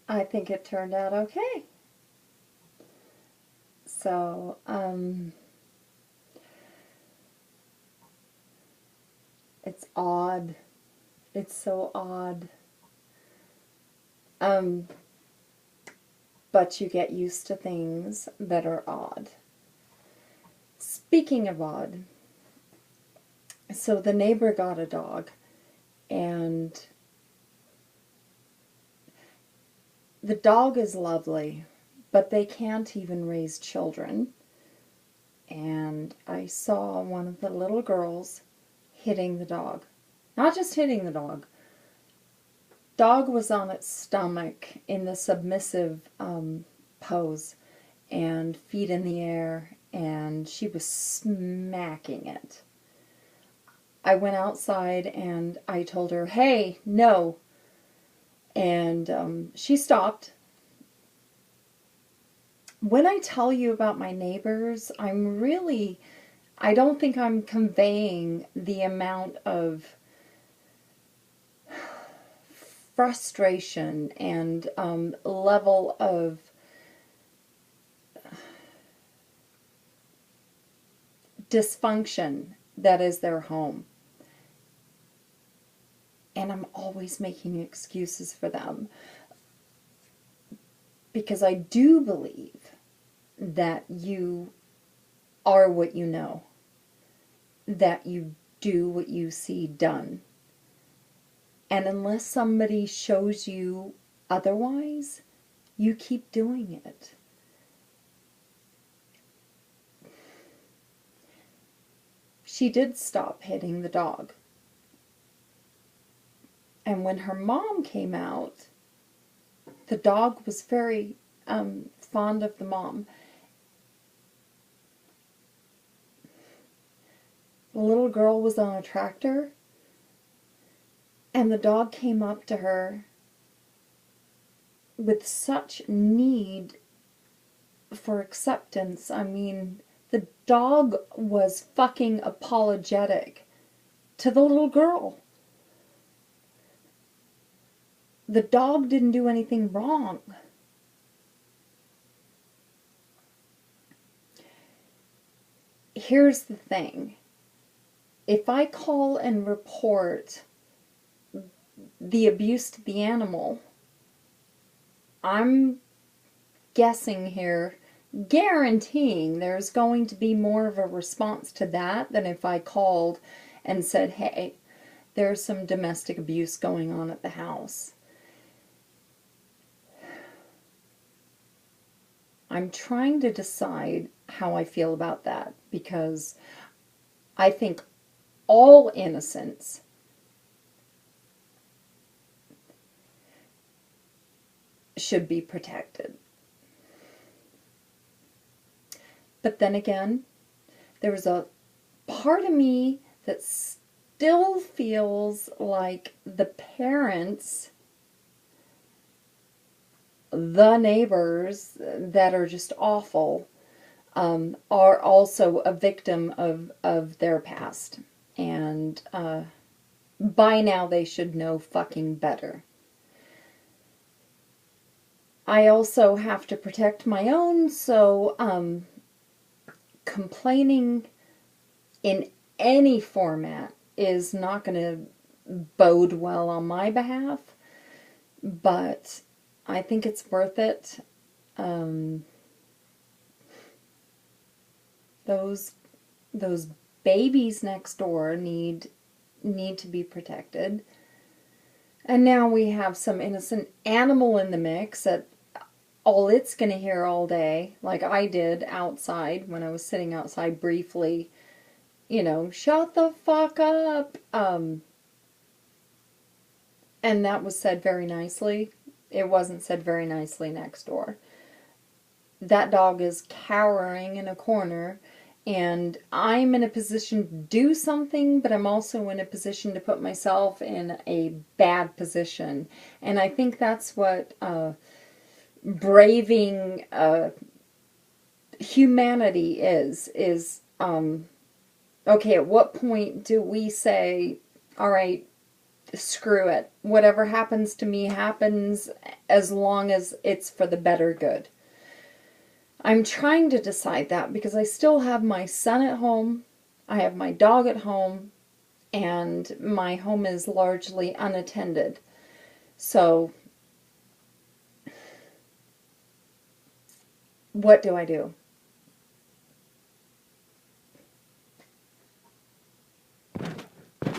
I think it turned out okay. So, it's odd. It's so odd. Um, but you get used to things that are odd. Speaking of odd, so the neighbor got a dog, and the dog is lovely, but they can't even raise children. And I saw one of the little girls hitting the dog. Not just hitting the dog. Dog was on its stomach in the submissive pose and feet in the air, and she was smacking it. I went outside and I told her, hey, no. And she stopped. When I tell you about my neighbors, I don't think I'm conveying the amount of frustration and level of dysfunction that is their home. And I'm always making excuses for them because I do believe that you are what you know, that you do what you see done. And unless somebody shows you otherwise, you keep doing it. She did stop hitting the dog. And when her mom came out, the dog was very fond of the mom. The little girl was on a tractor, and the dog came up to her with such need for acceptance. I mean, the dog was fucking apologetic to the little girl. The dog didn't do anything wrong. Here's the thing. If I call and report the abuse to the animal, I'm guessing here, guaranteeing there's going to be more of a response to that than if I called and said, hey, there's some domestic abuse going on at the house. I'm trying to decide how I feel about that because I think all innocence should be protected. But then again, there's a part of me that still feels like the parents, the neighbors that are just awful, are also a victim of their past. And by now they should know fucking better. I also have to protect my own, so complaining in any format is not going to bode well on my behalf, but I think it's worth it. Those babies next door need to be protected. And now we have some innocent animal in the mix that all it's going to hear all day, like I did outside when I was sitting outside briefly, shut the fuck up. And that was said very nicely. It wasn't said very nicely next door. That dog is cowering in a corner, and I'm in a position to do something, but I'm also in a position to put myself in a bad position. And I think that's what braving humanity is okay, at what point do we say, all right, screw it. Whatever happens to me happens, as long as it's for the better good. I'm trying to decide that because I still have my son at home, I have my dog at home, and my home is largely unattended. So, what do I do?